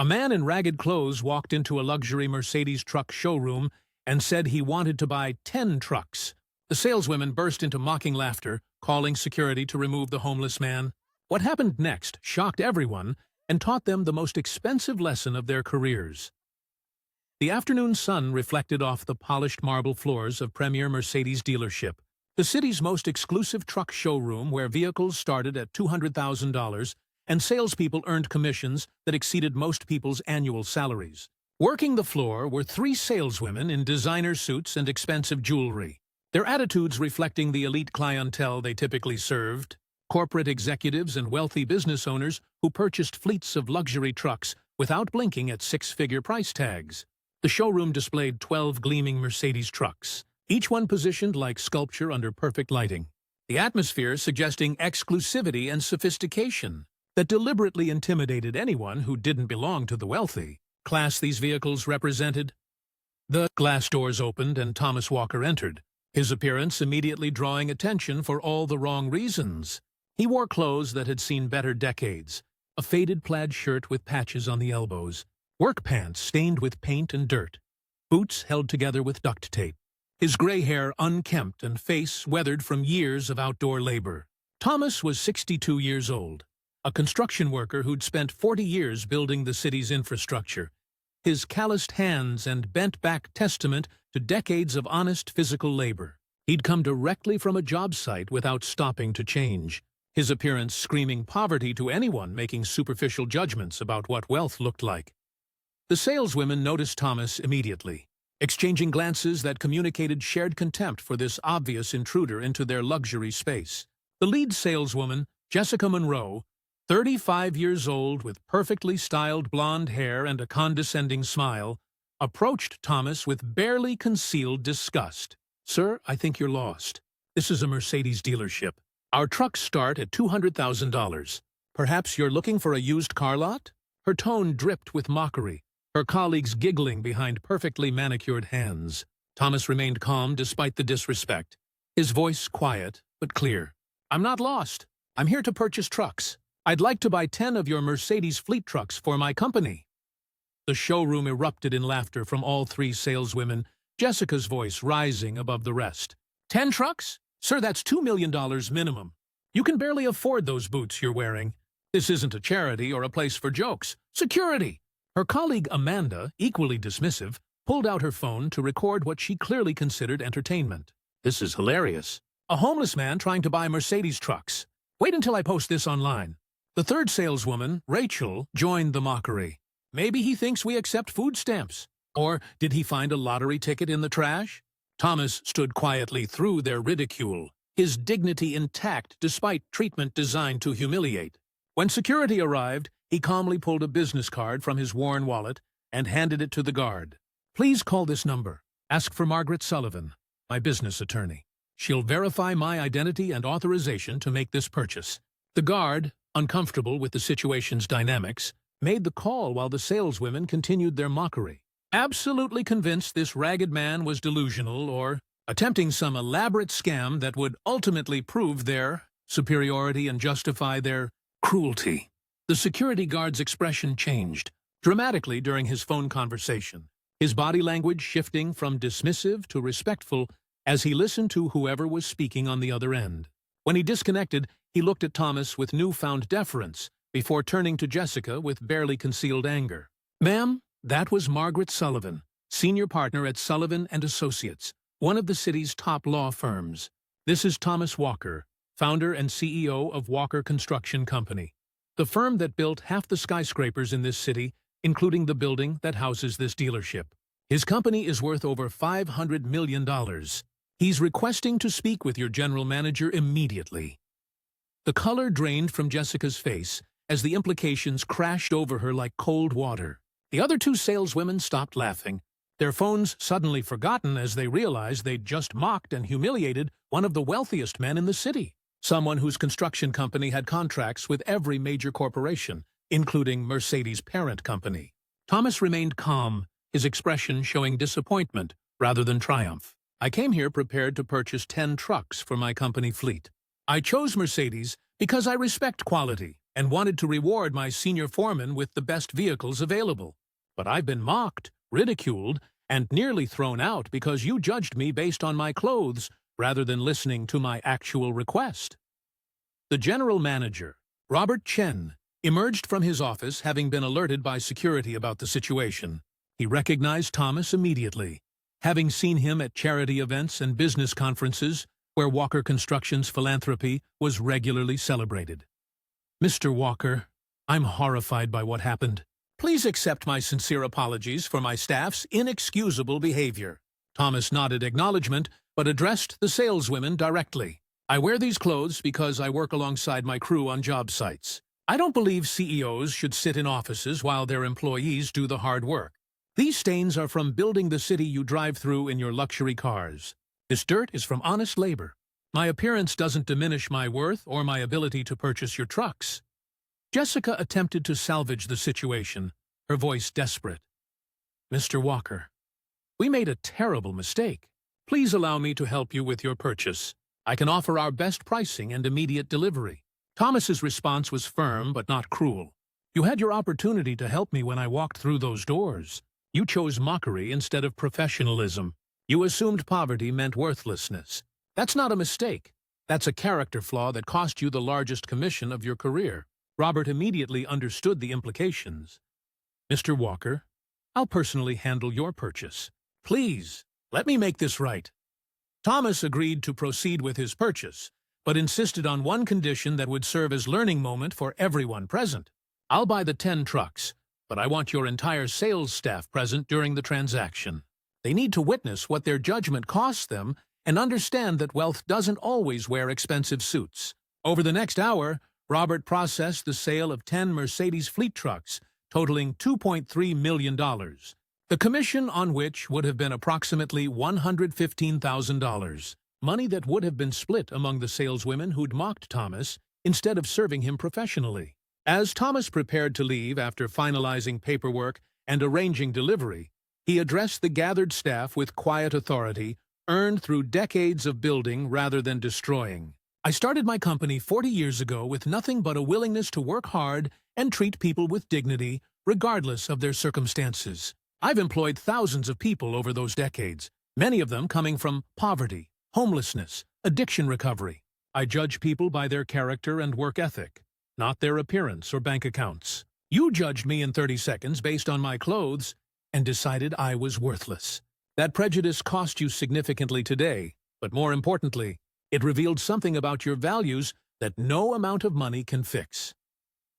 A man in ragged clothes walked into a luxury Mercedes truck showroom and said he wanted to buy 10 trucks. The saleswomen burst into mocking laughter, calling security to remove the homeless man. What happened next shocked everyone and taught them the most expensive lesson of their careers. The afternoon sun reflected off the polished marble floors of premier Mercedes dealership, the city's most exclusive truck showroom where vehicles started at $200,000 and salespeople earned commissions that exceeded most people's annual salaries. Working the floor were 3 saleswomen in designer suits and expensive jewelry, their attitudes reflecting the elite clientele they typically served, corporate executives and wealthy business owners who purchased fleets of luxury trucks without blinking at 6-figure price tags. The showroom displayed 12 gleaming Mercedes trucks, each one positioned like sculpture under perfect lighting. The atmosphere suggesting exclusivity and sophistication that deliberately intimidated anyone who didn't belong to the wealthy class these vehicles represented. The glass doors opened and Thomas Walker entered, his appearance immediately drawing attention for all the wrong reasons. He wore clothes that had seen better decades, a faded plaid shirt with patches on the elbows, work pants stained with paint and dirt, boots held together with duct tape, his gray hair unkempt and face weathered from years of outdoor labor. Thomas was 62 years old, a construction worker who'd spent 40 years building the city's infrastructure, his calloused hands and bent-back testament to decades of honest physical labor. He'd come directly from a job site without stopping to change, his appearance screaming poverty to anyone making superficial judgments about what wealth looked like. The saleswomen noticed Thomas immediately, exchanging glances that communicated shared contempt for this obvious intruder into their luxury space. The lead saleswoman, Jessica Monroe, 35 years old with perfectly styled blonde hair and a condescending smile, approached Thomas with barely concealed disgust. "Sir, I think you're lost. This is a Mercedes dealership. Our trucks start at $200,000. Perhaps you're looking for a used car lot?" Her tone dripped with mockery, her colleagues giggling behind perfectly manicured hands. Thomas remained calm despite the disrespect, his voice quiet but clear. "I'm not lost. I'm here to purchase trucks. I'd like to buy 10 of your Mercedes fleet trucks for my company." The showroom erupted in laughter from all 3 saleswomen, Jessica's voice rising above the rest. "10 trucks? Sir, that's $2 million minimum. You can barely afford those boots you're wearing. This isn't a charity or a place for jokes. Security!" Her colleague Amanda, equally dismissive, pulled out her phone to record what she clearly considered entertainment. "This is hilarious. A homeless man trying to buy Mercedes trucks. Wait until I post this online." The 3rd saleswoman, Rachel, joined the mockery. "Maybe he thinks we accept food stamps. Or did he find a lottery ticket in the trash?" Thomas stood quietly through their ridicule, his dignity intact despite treatment designed to humiliate. When security arrived, he calmly pulled a business card from his worn wallet and handed it to the guard. "Please call this number. Ask for Margaret Sullivan, my business attorney. She'll verify my identity and authorization to make this purchase." The guard, uncomfortable with the situation's dynamics, made the call while the saleswomen continued their mockery, absolutely convinced this ragged man was delusional or attempting some elaborate scam that would ultimately prove their superiority and justify their cruelty. The security guard's expression changed dramatically during his phone conversation, his body language shifting from dismissive to respectful as he listened to whoever was speaking on the other end. When he disconnected, he looked at Thomas with newfound deference before turning to Jessica with barely concealed anger. "Ma'am, that was Margaret Sullivan, senior partner at Sullivan & Associates, one of the city's top law firms. This is Thomas Walker, founder and CEO of Walker Construction Company, the firm that built half the skyscrapers in this city, including the building that houses this dealership. His company is worth over $500 million. He's requesting to speak with your general manager immediately." The color drained from Jessica's face as the implications crashed over her like cold water. The other 2 saleswomen stopped laughing, their phones suddenly forgotten as they realized they'd just mocked and humiliated one of the wealthiest men in the city, someone whose construction company had contracts with every major corporation, including Mercedes' parent company. Thomas remained calm, his expression showing disappointment rather than triumph. "I came here prepared to purchase 10 trucks for my company fleet. I chose Mercedes because I respect quality, and wanted to reward my senior foreman with the best vehicles available. But I've been mocked, ridiculed, and nearly thrown out because you judged me based on my clothes rather than listening to my actual request. The general manager, Robert Chen, emerged from his office having been alerted by security about the situation. He recognized Thomas immediately, having seen him at charity events and business conferences where Walker Construction's philanthropy was regularly celebrated. "Mr. Walker, I'm horrified by what happened. Please accept my sincere apologies for my staff's inexcusable behavior." Thomas nodded acknowledgement, but addressed the saleswomen directly. "I wear these clothes because I work alongside my crew on job sites. I don't believe CEOs should sit in offices while their employees do the hard work. These stains are from building the city you drive through in your luxury cars. This dirt is from honest labor. My appearance doesn't diminish my worth or my ability to purchase your trucks." Jessica attempted to salvage the situation, her voice desperate. "Mr. Walker, we made a terrible mistake. Please allow me to help you with your purchase. I can offer our best pricing and immediate delivery." Thomas's response was firm but not cruel. "You had your opportunity to help me when I walked through those doors. You chose mockery instead of professionalism. You assumed poverty meant worthlessness. That's not a mistake. That's a character flaw that cost you the largest commission of your career." Robert immediately understood the implications. "Mr. Walker, I'll personally handle your purchase. Please, let me make this right." Thomas agreed to proceed with his purchase, but insisted on one condition that would serve as learning moment for everyone present. "I'll buy the 10 trucks, but I want your entire sales staff present during the transaction. They need to witness what their judgment costs them and understand that wealth doesn't always wear expensive suits." Over the next hour, Robert processed the sale of 10 Mercedes fleet trucks, totaling $2.3 million, the commission on which would have been approximately $115,000, money that would have been split among the saleswomen who'd mocked Thomas instead of serving him professionally. As Thomas prepared to leave after finalizing paperwork and arranging delivery, he addressed the gathered staff with quiet authority, earned through decades of building rather than destroying. "I started my company 40 years ago with nothing but a willingness to work hard and treat people with dignity, regardless of their circumstances. I've employed thousands of people over those decades, many of them coming from poverty, homelessness, addiction recovery. I judge people by their character and work ethic, not their appearance or bank accounts. You judged me in 30 seconds based on my clothes and decided I was worthless. That prejudice cost you significantly today, but more importantly, it revealed something about your values that no amount of money can fix."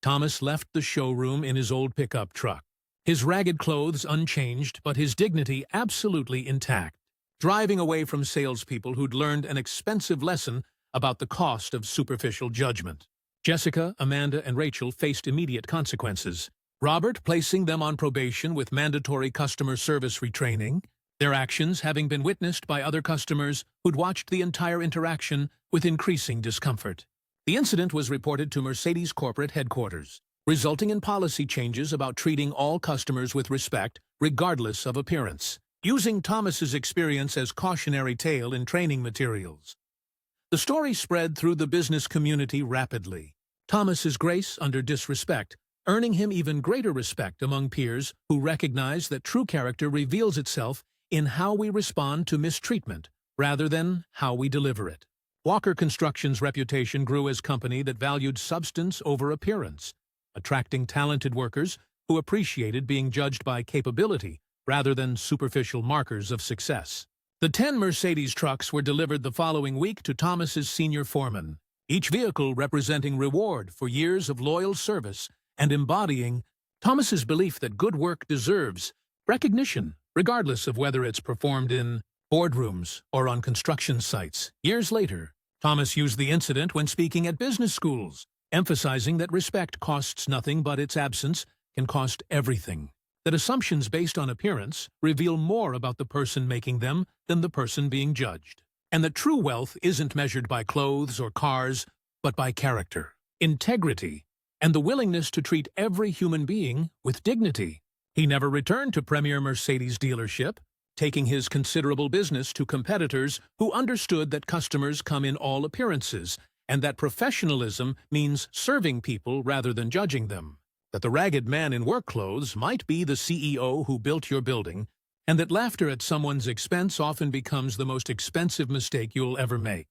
Thomas left the showroom in his old pickup truck, his ragged clothes unchanged but his dignity absolutely intact, driving away from salespeople who'd learned an expensive lesson about the cost of superficial judgment. Jessica, Amanda, and Rachel faced immediate consequences, Robert placing them on probation with mandatory customer service retraining, their actions having been witnessed by other customers who'd watched the entire interaction with increasing discomfort. The incident was reported to Mercedes corporate headquarters, resulting in policy changes about treating all customers with respect, regardless of appearance, using Thomas's experience as cautionary tale in training materials. The story spread through the business community rapidly. Thomas's grace under disrespect, earning him even greater respect among peers who recognize that true character reveals itself in how we respond to mistreatment rather than how we deliver it. Walker Construction's reputation grew as a company that valued substance over appearance, attracting talented workers who appreciated being judged by capability rather than superficial markers of success. The 10 Mercedes trucks were delivered the following week to Thomas's senior foreman, each vehicle representing reward for years of loyal service and embodying Thomas's belief that good work deserves recognition, regardless of whether it's performed in boardrooms or on construction sites. Years later, Thomas used the incident when speaking at business schools, emphasizing that respect costs nothing but its absence can cost everything, that assumptions based on appearance reveal more about the person making them than the person being judged, and that true wealth isn't measured by clothes or cars, but by character, integrity, and the willingness to treat every human being with dignity. He never returned to Premier Mercedes dealership, taking his considerable business to competitors who understood that customers come in all appearances and that professionalism means serving people rather than judging them, that the ragged man in work clothes might be the CEO who built your building, and that laughter at someone's expense often becomes the most expensive mistake you'll ever make.